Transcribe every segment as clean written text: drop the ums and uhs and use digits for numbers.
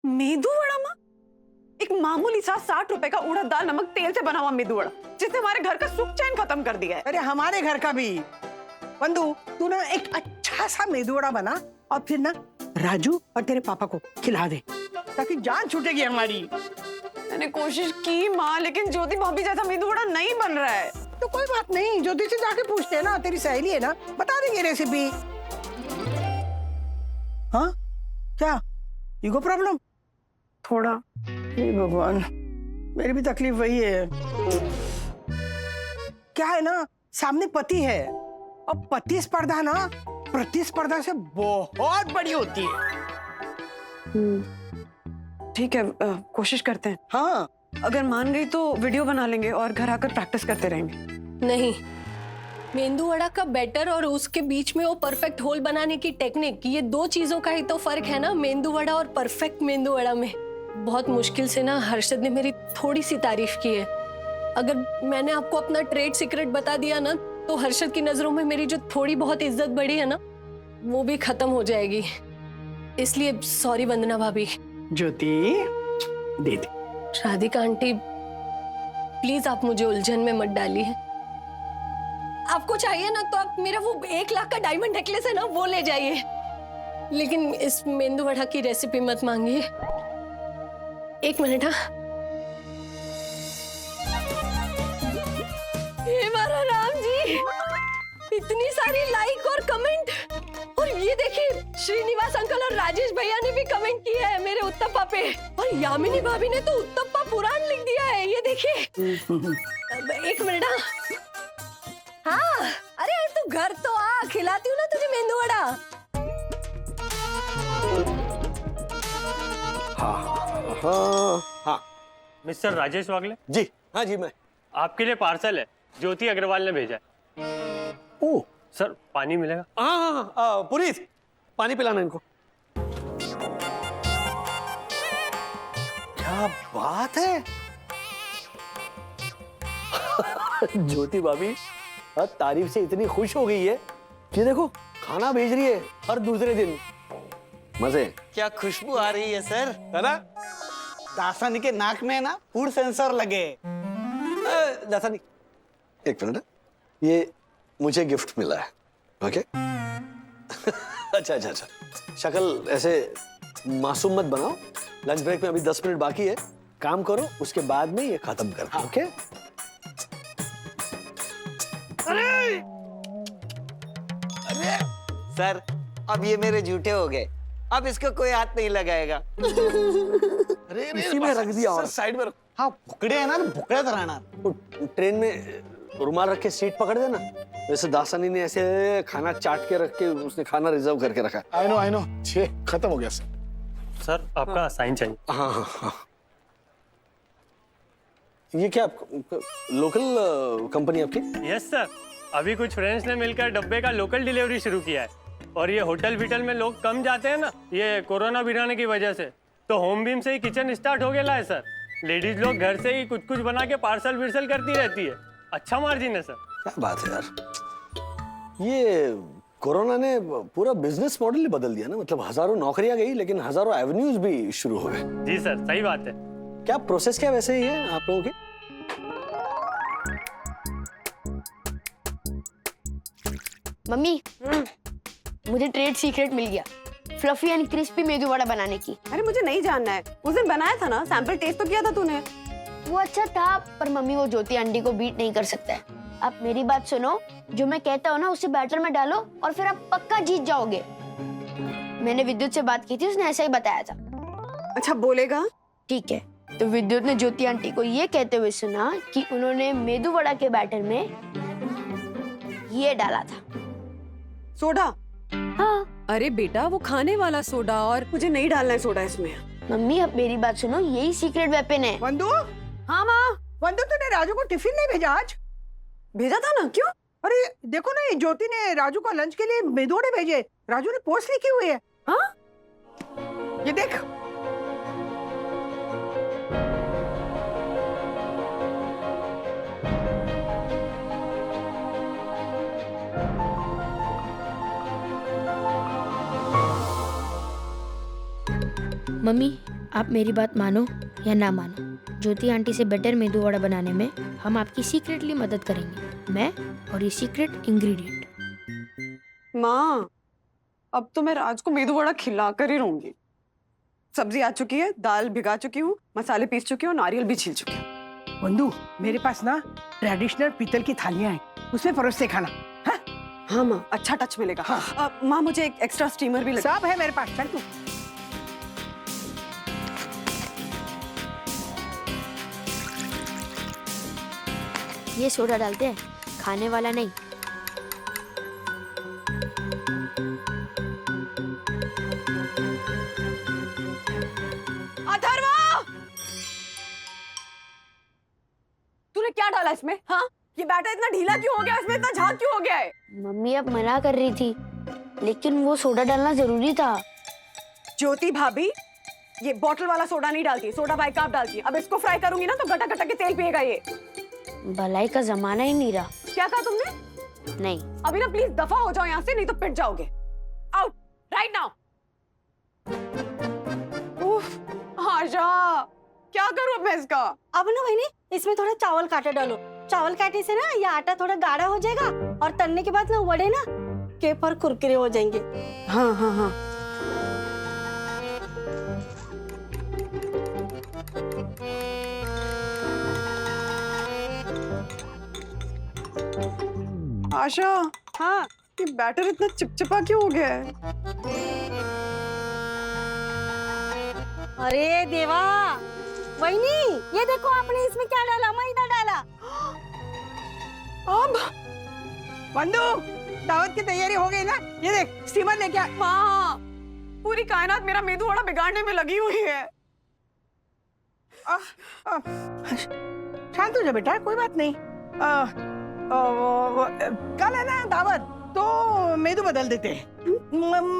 मेदू वड़ा माँ? एक मामूली सा 60 रुपए का उड़द दाल नमक तेल से बना हुआ मेदू वड़ा जिसने हमारे घर का सुख चैन खत्म कर दिया है। अरे हमारे घर का भी। बंधु, तू ना एक अच्छा सा मेदू वड़ा बना और फिर ना राजू और तेरे पापा को खिला दे ताकि जान छूटेगी हमारी। मैंने कोशिश की माँ, लेकिन ज्योति भाभी जैसा मेदू वड़ा नहीं बन रहा है। तो कोई बात नहीं, ज्योति से जाके पूछते हैं ना, तेरी सहेली है ना, बता देंगे रेसिपी। हाँ क्या ईगो प्रॉब्लम? थोड़ा। हे भगवान, मेरी भी तकलीफ वही है। क्या है ना, सामने पति है और पति स्पर्धा ना प्रतिस्पर्धा से बहुत बड़ी होती है। ठीक है, कोशिश करते हैं। हाँ, अगर मान गई तो वीडियो बना लेंगे और घर आकर प्रैक्टिस करते रहेंगे। नहीं, मेंदू वड़ा का बैटर और उसके बीच में वो परफेक्ट होल बनाने की टेक्निक, ये दो चीजों का ही तो फर्क है ना, मेंदू वड़ा और परफेक्ट मेंदू वड़ा में। बहुत मुश्किल से ना हर्षद ने मेरी थोड़ी सी तारीफ की है। अगर मैंने आपको अपना ट्रेड सीक्रेट बता दिया ना, तो हर्षद की नजरों में मेरी जो थोड़ी बहुत इज्जत बढ़ी है ना, वो भी खत्म हो जाएगी। इसलिए सॉरी वंदना भाभी। ज्योति दे दे। राधिका आंटी, प्लीज आप मुझे उलझन में मत डालिए। आपको चाहिए ना तो आप मेरा वो 1 लाख का डायमंड नेकलेस है ना, वो ले जाइए, लेकिन इस मेंदू वड़ा की रेसिपी मत मांगिए। 1 मिनट। हाँ, हे मारा राम जी, इतनी सारी लाइक और कमेंट, और ये देखिए श्रीनिवास अंकल और राजेश भैया ने भी कमेंट किया है मेरे उत्तप्पा पे, और यामिनी भाभी ने तो उत्तप्पा पुराण लिख दिया है, ये देखिए। 1 मिनट। हाँ, अरे तू घर तो आ, खिलाती हूँ ना तुझे मेंदू वड़ा। हाँ। मिस्टर राजेश वागले जी, हाँ जी, मैं आपके लिए पार्सल है, ज्योति अग्रवाल ने भेजा है। ओ सर पानी मिलेगा? हाँ, पुनीत पानी पिलाना इनको। क्या बात है। ज्योति भाभी तारीफ से इतनी खुश हो गई है कि देखो खाना भेज रही है हर दूसरे दिन। मजे। क्या खुशबू आ रही है सर, है ना? दासानी के नाक में ना फूड सेंसर लगे। दासानी, एक मिनट, ये मुझे गिफ्ट मिला है। ओके। अच्छा, शक्ल ऐसे मासूम मत बनाओ। लंच ब्रेक में अभी 10 मिनट बाकी है, काम करो, उसके बाद में ये खत्म कर दो। ओके। अरे सर, अब ये मेरे झूठे हो गए, अब इसको कोई हाथ नहीं लगाएगा। अरे इसी में रख दिया और साइड में। हाँ, भुकड़े है ना, भुकड़े रहना। ट्रेन में रुमाल रख के सीट पकड़ देना। वैसे दासानी ने ऐसे खाना चाट के रख के उसने खाना रिजर्व करके रखा। आई नो, खत्म हो गया सर। सर आपका साइन चाहिए। हाँ। ये क्या लोकल कंपनी आपकी? यस सर, अभी कुछ फ्रेंड्स ने मिलकर डब्बे का लोकल डिलीवरी शुरू किया है, और ये होटल विटल में लोग कम जाते हैं ना, ये कोरोना बिराने की वजह से, तो होम बीम से ही किचन स्टार्ट हो गया है सर। लेडीज लोग घर से ही कुछ बना के पार्सल विर्सल करती रहती है, अच्छा मार्जिन है सर। क्या बात है यार, ये कोरोना ने पूरा बिजनेस मॉडल ही बदल दिया ना। मतलब हजारों नौकरियां गई, लेकिन हजारों एवेन्यूज भी शुरू हो गए। जी सर, सही बात है। क्या प्रोसेस क्या वैसे ही है आप लोगों की? मम्मी, मुझे ट्रेड सीक्रेट मिल गया, fluffy and crispy medu vada बनाने की। अरे मुझे नहीं जानना है, उस दिन बनाया था ना, सैंपल टेस्ट तो किया था तूने। वो अच्छा था, पर मम्मी वो ज्योति आंटी को बीट नहीं कर सकता है। आप मेरी बात सुनो, जो मैं कहता हूँ ना उसे बैटर में डालो और फिर आप पक्का जीत जाओगे। मैंने विद्युत से बात की थी, उसने ऐसा ही बताया था। अच्छा बोलेगा? ठीक है, तो विद्युत ने ज्योति आंटी को ये कहते हुए सुना कि उन्होंने मेदू वड़ा के बैटर में ये डाला था, सोडा। हाँ। अरे बेटा, वो खाने वाला सोडा, और मुझे नहीं डालना है सोडा इसमें। मम्मी अब मेरी बात सुनो, यही सीक्रेट वेपन है। बंधु, हाँ माँ। बंधु तूने राजू को टिफिन नहीं भेजा आज? भेजा था ना, क्यों? अरे देखो ना, ये ज्योति ने राजू को लंच के लिए मेदू वड़े भेजे। राजू ने पोस्ट लिखी हुई है। हाँ, ये देख। मम्मी, आप मेरी बात मानो या ना मानो, ज्योति आंटी से बेटर मेदू वड़ा बनाने में हम आपकी सीक्रेटली मदद करेंगे, मैं और ये सीक्रेट इंग्रेडिएंट। माँ, अब तो मैं राज को मेदू वड़ा खिला कर ही रहूंगी। सब्जी आ चुकी है, दाल भिगा चुकी हूँ, मसाले पीस चुकी हूँ, नारियल भी छील चुकी हूँ। बंधु, मेरे पास ना ट्रेडिशनल पीतल की थालियां हैं, उसमें परोस से खाना। हाँ? हाँ माँ, अच्छा टच मिलेगा। हाँ। माँ, मुझे एक एक्स्ट्रा स्टीमर भी लगा। सब है मेरे पास, चल तू। ये सोडा डालते हैं, खाने वाला नहीं। अथर्वा, तूने क्या डाला इसमें? हाँ, ये बैटर इतना ढीला क्यों हो गया? इसमें इतना झाग क्यों हो गया है? मम्मी अब मना कर रही थी, लेकिन वो सोडा डालना जरूरी था। ज्योति भाभी, ये बॉटल वाला सोडा नहीं डालती, सोडा बाइकार्ब डालती है। अब इसको फ्राई करूंगी ना तो गटा गटा के तेल पिएगा ये। भलाई का जमाना ही नहीं रहा। क्या कहा तुमने? नहीं, अभी ना प्लीज दफा हो जाओ यहाँ से, नहीं तो पिट जाओगे। Out right now. आशा, क्या करूं मैं इसका? अब ना बहनी, इसमें थोड़ा चावल काटा डालो। चावल काटे से ना ये आटा थोड़ा गाढ़ा हो जाएगा और तलने के बाद ना वड़े ना के पर कुरकुरे हो जाएंगे। हाँ हाँ हाँ। आशा, हाँ, ये बैटर इतना चिपचिपा क्यों हो गया है? अरे देवा, वहीनी ये देखो आपने इसमें क्या डाला, मैदा डाला। अब बंधु, दावत की तैयारी हो गई ना? ये देख, स्टीमर लेके आ। माँ, पूरी कायनात मेरा मेदू वड़ा बिगाड़ने में लगी हुई है। शांत हो जा बेटा, कोई बात नहीं। कल है ना दावत, तो मेनू बदल देते हैं।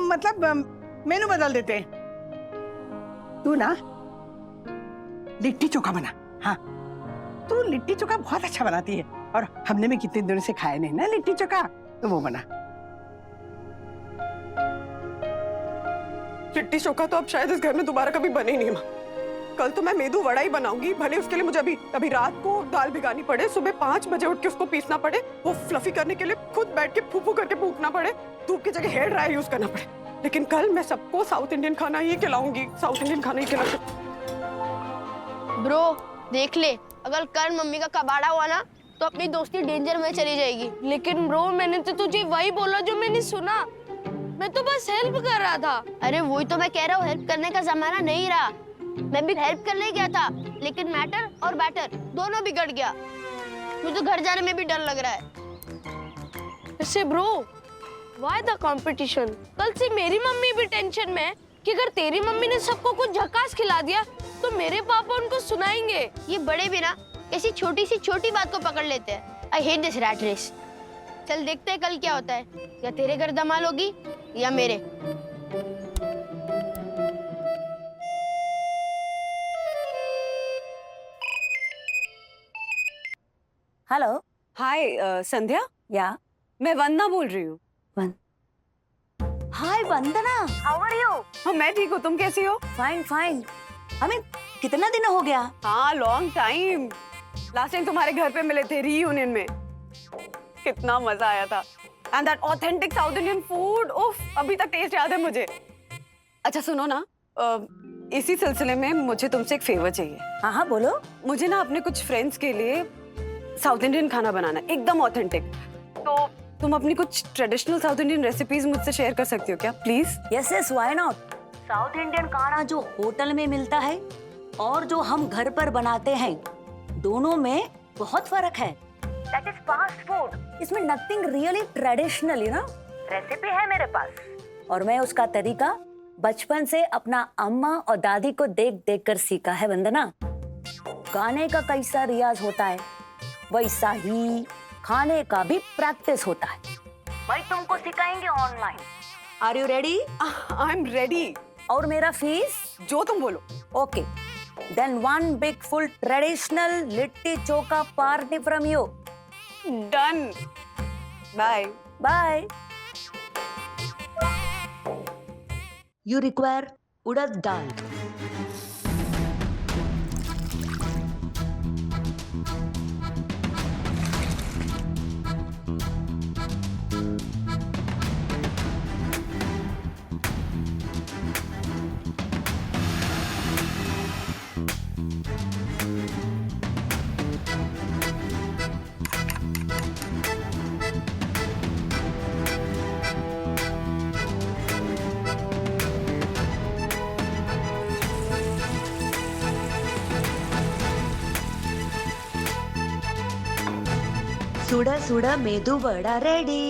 मतलब मेनू बदल देते हैं। तू ना लिट्टी चोखा बना। हाँ, तू लिट्टी चोखा बहुत अच्छा बनाती है और हमने भी कितने दिनों से खाया नहीं ना लिट्टी चोखा, तो वो बना। लिट्टी चोखा तो अब शायद इस घर में दोबारा कभी बने ही नहीं। माँ, कल तो मैं मेदू वड़ा ही बनाऊंगी, भले उसके लिए मुझे अभी रात को दाल भिगानी पड़े, सुबह 5 बजे उठ के उसको पीसना पड़े, वो फ्लफी करने के लिए खुद बैठ के फूफू करके फूकना पड़े, धूप की जगह हेयर ड्रायर यूज करना पड़े, लेकिन कल मैं सबको साउथ इंडियन खाना ही खिलाऊंगी, साउथ इंडियन खाना ही खिलाऊंगी। ब्रो देख ले, अगर कल मम्मी का कबाड़ा हुआ ना तो अपनी दोस्ती डेंजर में चली जाएगी। लेकिन ब्रो, मैंने तो तुझे वही बोला जो मैंने सुना, मैं तो बस हेल्प कर रहा था। अरे वही तो मैं कह रहा हूँ, हेल्प करने का जमाना नहीं रहा। मैं भी हेल्प करने गया था, लेकिन मैटर और बैटर दोनों बिगड़ गया। मुझे घर जाने में भी डर लग रहा है। ऐसे ब्रो, व्हाई द कंपटीशन? कल से मेरी मम्मी भी टेंशन में है कि अगर तेरी मम्मी ने सबको कुछ झकास खिला दिया तो मेरे पापा उनको सुनाएंगे। ये बड़े भी ना ऐसी छोटी सी छोटी बात को पकड़ लेते हैं। I hate this rat race. चल देखते हैं कल क्या होता है, या तेरे घर धमाल होगी या मेरे। हेलो, हाय संध्या, या मैं वंदना बोल रही हूँ। हाय वंदना, हाउ आर यू? हाँ, मैं ठीक हूँ, तुम कैसी हो? Fine fine. हमें कितना दिन हो गया? हाँ, लॉन्ग टाइम। लास्ट टाइम तुम्हारे घर पे मिले थे रीयूनियन में, कितना मजा आया था। And that authentic south Indian food, उफ, अभी तक टेस्ट याद है मुझे। अच्छा सुनो ना, इसी सिलसिले में मुझे तुमसे एक फेवर चाहिए। हाँ हाँ बोलो। मुझे ना अपने कुछ फ्रेंड्स के लिए साउथ इंडियन खाना बनाना है, एकदम ऑथेंटिक। तो तुम अपनी कुछ ट्रेडिशनल साउथ इंडियन रेसिपीज मुझसे शेयर कर सकती हो क्या, please? Yes yes, why not. South Indian खाना जो होटल में मिलता है और जो हम घर पर बनाते हैं, दोनों में बहुत फर्क है। That is fast food. इसमें nothing really traditional, you know. Recipe है मेरे पास और मैं उसका तरीका बचपन से अपना अम्मा और दादी को देख देख कर सीखा है। वंदना, गाने का कैसा रियाज होता है वैसा ही खाने का भी प्रैक्टिस होता है। भाई तुमको सिखाएंगे online. Are you ready? I am ready. और मेरा फीस? जो तुम बोलो। Okay, then one big full traditional litti chokha party from you. Done. Bye bye. You require urad dal, सुड़ा सुड़ा मेदू वड़ा रेडी।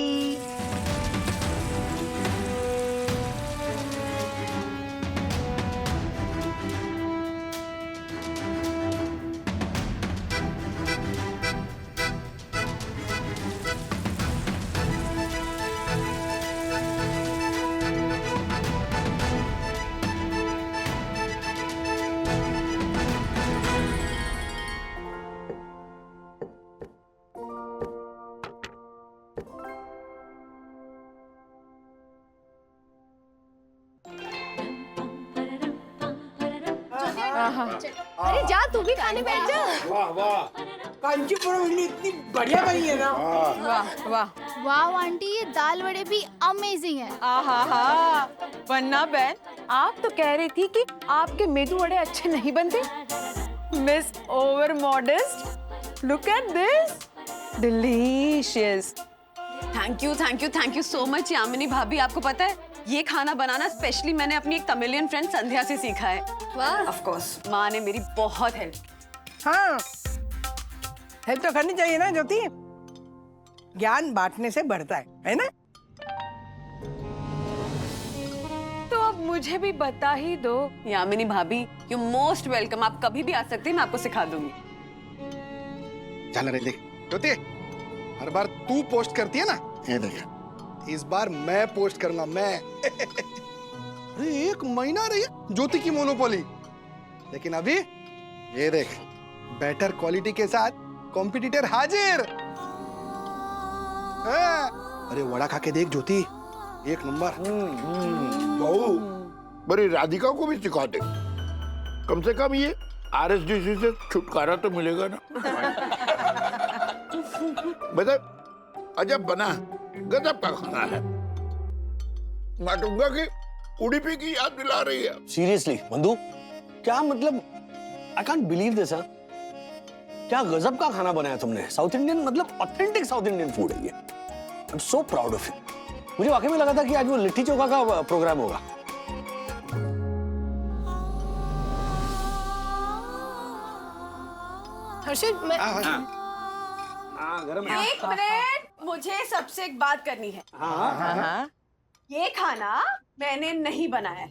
अरे जा तू भी खाने बैठ जा। वाह वाह, कांचीपुरम इतनी बढ़िया बनी है ना। वाह वाह वाह आंटी, ये दाल वड़े भी अमेजिंग है। आहा, वरना बहन आप तो कह रही थी कि आपके मेदू वड़े अच्छे नहीं बनते। Miss over modest, look at this, delicious. Thank you so much Yamini भाभी। आपको पता है ये खाना बनाना स्पेशली मैंने अपनी एक तमिलियन फ्रेंड संध्या से सीखा है। वाह। ऑफ कोर्स माँ ने मेरी बहुत हेल्प। हाँ, हेल्प तो करनी चाहिए ना ज्योति, ज्ञान बांटने से बढ़ता है ना। तो अब मुझे भी बता ही दो। यामिनी भाभी यू मोस्ट वेलकम, आप कभी भी आ सकते हैं, मैं आपको सिखा दूंगी। चल रहे देख ज्योति, हर बार तू पोस्ट करती है ना, ये देख इस बार मैं पोस्ट करूंगा मैं। अरे 1 महीना रही है ज्योति की मोनोपोली, लेकिन अभी ये देख बेटर क्वालिटी के साथ कॉम्पिटिटर हाजिर। अरे वड़ा खा के देख ज्योति, 1 नंबर। बहू, बड़ी राधिका को भी सिखा दे, कम से कम ये RSDC से छुटकारा तो मिलेगा ना। बता अजब बना, गजब का खाना है। माटुंगा की उडुपी की याद दिला रही है। सीरियसली बंधु, क्या मतलब, आई कांट बिलीव दिस। क्या गजब का खाना बनाया तुमने। साउथ इंडियन, मतलब ऑथेंटिक साउथ इंडियन फूड है ये। I am so proud of you. मुझे वाकई में लगा था कि आज वो लिट्टी चोखा का प्रोग्राम होगा। हर्षित, मैं गरम एक मिनट, मुझे सबसे एक बात करनी है। हाँ, ये खाना मैंने नहीं बनाया है।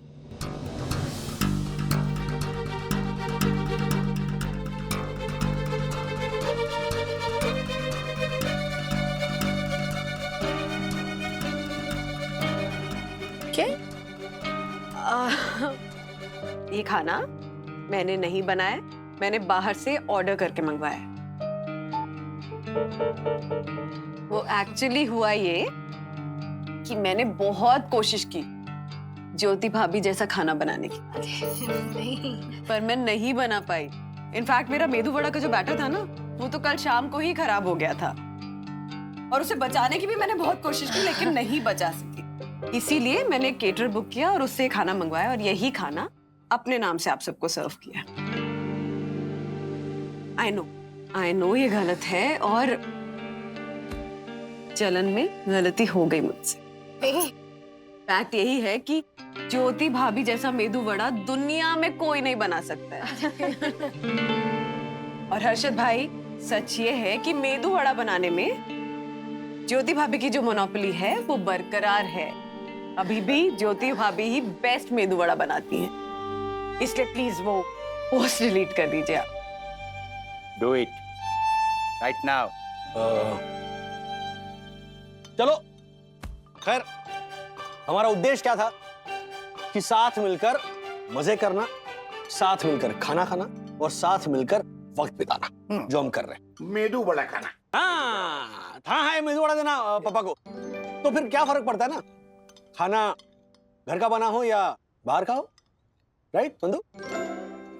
क्या? ये खाना मैंने नहीं बनाया, मैंने बाहर से ऑर्डर करके मंगवाया है। वो एक्चुअली हुआ ये कि मैंने बहुत कोशिश की ज्योति भाभी जैसा खाना बनाने की, नहीं। पर मैं नहीं बना पाई। इनफैक्ट मेरा मेदू वड़ा का जो बैटर था ना, वो तो कल शाम को ही खराब हो गया था, और उसे बचाने की भी मैंने बहुत कोशिश की, लेकिन नहीं बचा सकी। इसीलिए मैंने एक केटर बुक किया और उससे खाना मंगवाया, और यही खाना अपने नाम से आप सबको सर्व किया। आई नो ये गलत है, और चलन में गलती हो गई मुझसे। फैक्ट यही है कि ज्योति भाभी जैसा मेदू वड़ा दुनिया में कोई नहीं बना सकता है। और हर्षद भाई, सच ये है कि मेदू वड़ा बनाने में ज्योति भाभी की जो मोनोपोली है वो बरकरार है। अभी भी ज्योति भाभी ही बेस्ट मेदू वड़ा बनाती हैं। इसलिए प्लीज वो पोस्ट डिलीट कर दीजिए आप। Do it right now. चलो खैर, हमारा उद्देश्य क्या था कि साथ मिलकर मजे करना, साथ मिलकर खाना खाना और साथ मिलकर वक्त बिताना, जो हम कर रहे हैं। मेदू वड़ा खाना। हाँ है मेदू वड़ा देना पापा को, तो फिर क्या फर्क पड़ता है ना, खाना घर का बना हो या बाहर का हो। राइट बंधु?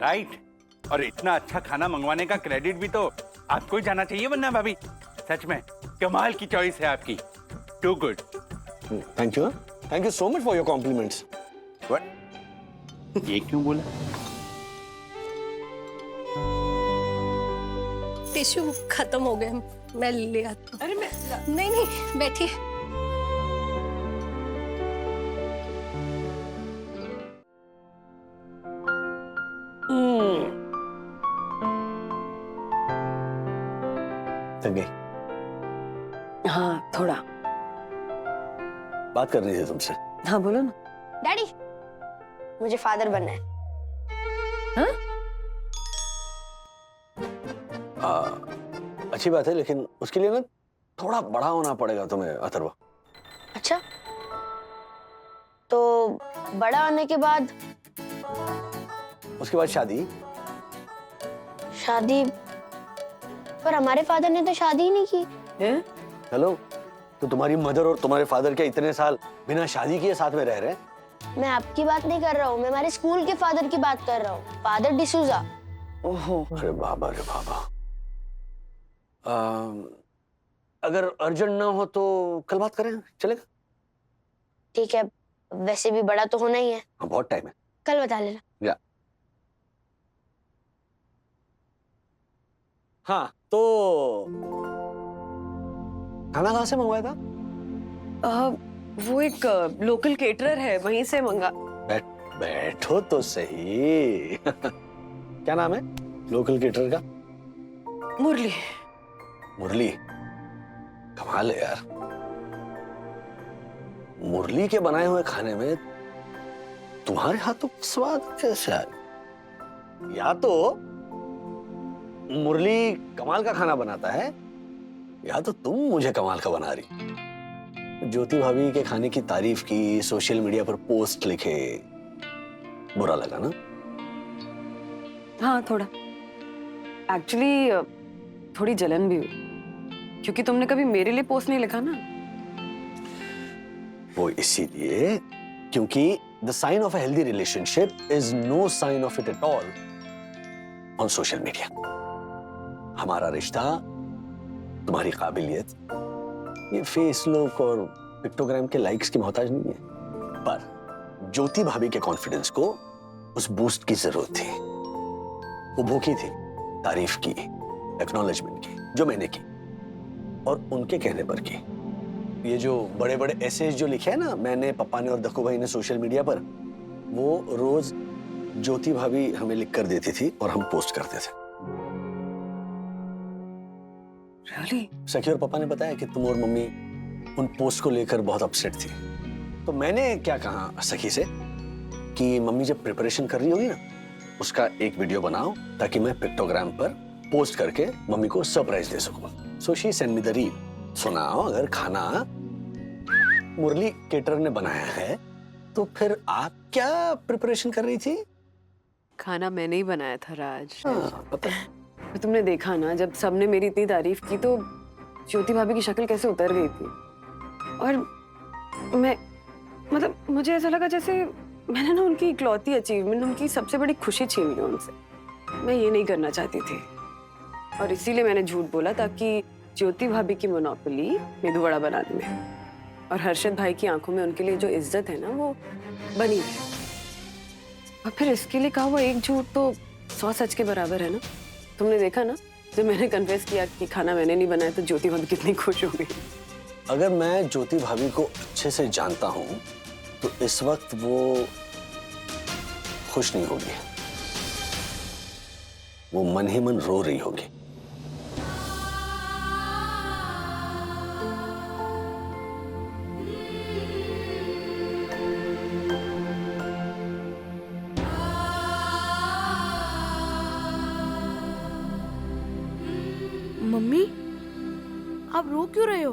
राइट। और इतना अच्छा खाना मंगवाने का क्रेडिट भी तो आपको ही जाना चाहिए वरना भाभी। सच में कमाल की चॉइस है आपकी। Too good. Thank you so much for your compliments. What? ये क्यों बोला? टिश्यू खत्म हो गए, मैं ले आती हूँ। अरे मैं नहीं, बैठिए। थक गई? हाँ थोड़ा। बात करनी थी तुमसे। हाँ बोलो ना। डैडी, मुझे फादर बनना है। अच्छी बात है, लेकिन उसके लिए ना थोड़ा बड़ा होना पड़ेगा तुम्हें अथर्वा। अच्छा, तो बड़ा होने के बाद? उसके बाद शादी। शादी? पर हमारे फादर ने तो शादी ही नहीं की। हेलो, तो तुम्हारी मदर और तुम्हारे फादर क्या इतने साल बिना शादी किए साथ में रह रहे हैं? मैं आपकी बात नहीं कर रहा हूँ, मैं हमारे स्कूल के फादर की बात कर रहा हूँ, फादर डिसूजा। ओहो। अरे बाबा, अरे बाबा। अगर अर्जेंट ना हो तो कल बात करें, चलेगा? ठीक है, वैसे भी बड़ा तो होना ही है। हाँ, बहुत टाइम है। कल बता लेना। या हाँ, तो खाना कहाँ से मंगवाया था? वो एक लोकल केटरर है, वहीं से मंगा। बैठो तो सही। क्या नाम है लोकल केटरर का? मुरली। मुरली? कमाल है यार। मुरली के बनाए हुए खाने में तुम्हारे हाथों का स्वाद कैसे आया? या तो मुरली कमाल का खाना बनाता है, या तो तुम मुझे कमाल का बना रही। ज्योति भाभी के खाने की तारीफ की, सोशल मीडिया पर पोस्ट लिखे, बुरा लगा ना? हाँ थोड़ा। एक्चुअली थोड़ी जलन भी हुई, क्योंकि तुमने कभी मेरे लिए पोस्ट नहीं लिखा ना। वो इसीलिए क्योंकि the sign of a healthy relationship is no sign of it at all on social media. हमारा रिश्ता, तुम्हारी काबिलियत, ये फेस लुक और पिक्टोग्राम के लाइक्स की मोहताज नहीं है। पर ज्योति भाभी के कॉन्फिडेंस को उस बूस्ट की जरूरत थी। वो भूखी थी तारीफ की, एक्नॉलेजमेंट की, जो मैंने की और उनके कहने पर की। ये जो बड़े बड़े एसेज जो लिखे हैं ना मैंने, पप्पा ने और दक्कू भाई ने सोशल मीडिया पर, वो रोज ज्योति भाभी हमें लिख कर देती थी और हम पोस्ट करते थे। Really? सखी और पापा ने बताया कि तुम और मम्मी उन पोस्ट को लेकर बहुत अपसेट थी। तो मैंने क्या कहा सखी से कि मम्मी जब प्रिपरेशन कर रही होगी ना, उसका एक वीडियो बनाओ ताकि मैं पिक्टोग्राम पर पोस्ट करके मम्मी को सरप्राइज दे सकूं। So she send me the reel. सुनाओ, अगर खाना मुरली केटर ने बनाया है तो फिर आप क्या प्रिपरेशन कर रही थी? खाना मैंने ही बनाया था राज। पता है। तो तुमने देखा ना, जब सबने मेरी इतनी तारीफ की तो ज्योति भाभी की शक्ल कैसे उतर गई थी। और मैं मतलब मुझे ऐसा लगा जैसे मैंने ना उनकी इकलौती अचीवमेंट, उनकी सबसे बड़ी खुशी छीन ली उनसे। मैं ये नहीं करना चाहती थी और इसीलिए मैंने झूठ बोला ताकि ज्योति भाभी की मोनोपोली मेदू वड़ा बनाने में और हर्षद भाई की आंखों में उनके लिए जो इज्जत है ना वो बनी रहे। और फिर इसके लिए कहा हुआ एक झूठ तो 100 सच के बराबर है ना। तुमने देखा ना, जब मैंने कन्फेस किया कि खाना मैंने नहीं बनाया तो ज्योति भाभी कितनी खुश हो गई। अगर मैं ज्योति भाभी को अच्छे से जानता हूं तो इस वक्त वो खुश नहीं होगी, वो मन ही मन रो रही होगी। मम्मी, आप रो क्यों रहे हो?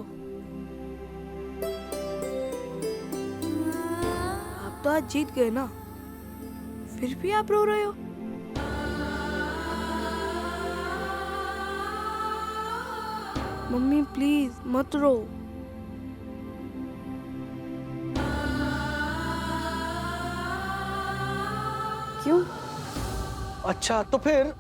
आप तो आज जीत गए ना, फिर भी आप रो रहे हो? मम्मी प्लीज मत रो। क्यों? अच्छा, तो फिर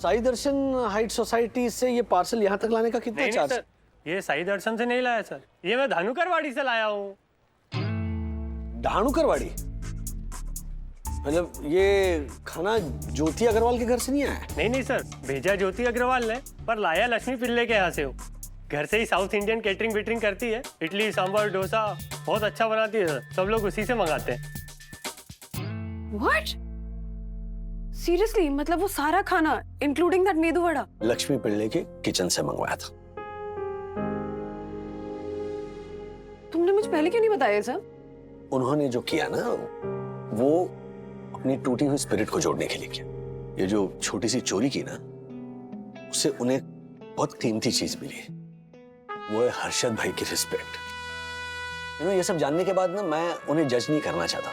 साई दर्शन हाइट सोसाइटी से ये पार्सल यहाँ तक लाने का कितना नहीं चार्ज? सर, ये साई दर्शन से नहीं लाया सर, ये मैं धानुकरवाड़ी से लाया हूँ। धानुकरवाड़ी? मतलब ये खाना ज्योति अग्रवाल के घर से नहीं आया? नहीं सर, भेजा ज्योति अग्रवाल ने, पर लाया लक्ष्मी पिल्ले के यहाँ से हो। घर से ही साउथ इंडियन केटरिंग वेटरिंग करती है, इडली सांभर डोसा बहुत अच्छा बनाती है सर, सब लोग उसी से मंगाते हैं। What? सीरियसली? मतलब वो सारा खाना इंक्लूडिंग दैट मेदू वड़ा लक्ष्मी पिल्ले के किचन से मंगवाया था। पहले क्यों नहीं बताया सब? उन्होंने जो किया ना, वो अपनी टूटी हुई स्पिरिट को जोड़ने के लिए किया। ये जो छोटी सी चोरी की ना, उससे उन्हें बहुत कीमती चीज मिली। वो है हर्षद भाई की रिस्पेक्ट। ये सब जानने के बाद ना मैं उन्हें जज नहीं करना चाहता।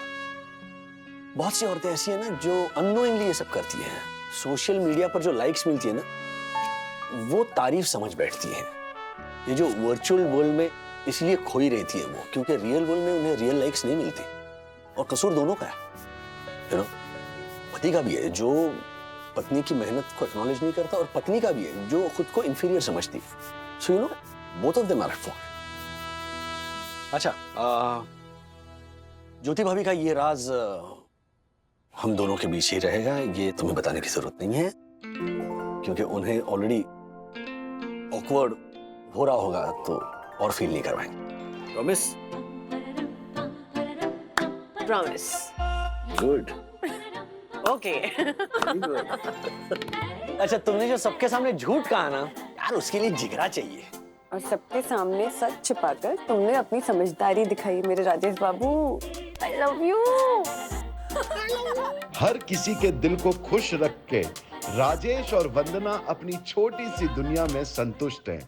बहुत सी औरतें ऐसी हैं ना जो अननोइंगली ये सब करती हैं। सोशल मीडिया पर जो लाइक्स मिलती है ना, वो तारीफ समझ बैठती हैं। ये जो वर्चुअल वर्ल्ड में इसलिए खोई रहती है वो, क्योंकि रियल वर्ल्ड में उन्हें रियल लाइक्स नहीं मिलती। और कसूर दोनों का है, यू नो, पति का भी है जो पत्नी की मेहनत को एक्नॉलेज नहीं करता, और पत्नी का भी है जो खुद को इंफीरियर समझती। So you know, both of them are at fault. अच्छा, ज्योति भाभी का ये राज हम दोनों के बीच ही रहेगा, ये तुम्हें बताने की जरूरत नहीं है, क्योंकि उन्हें ऑलरेडी ऑकवर्ड हो रहा होगा तो और फील नहीं करवाएंगे। प्रॉमिस? प्रॉमिस। गुड। ओके। अच्छा, तुमने जो सबके सामने झूठ कहा ना यार, उसके लिए जिगरा चाहिए। और सबके सामने सच छिपाकर तुमने अपनी समझदारी दिखाई मेरे राजेश बाबू। I love you. हर किसी के दिल को खुश रख के राजेश और वंदना अपनी छोटी सी दुनिया में संतुष्ट हैं।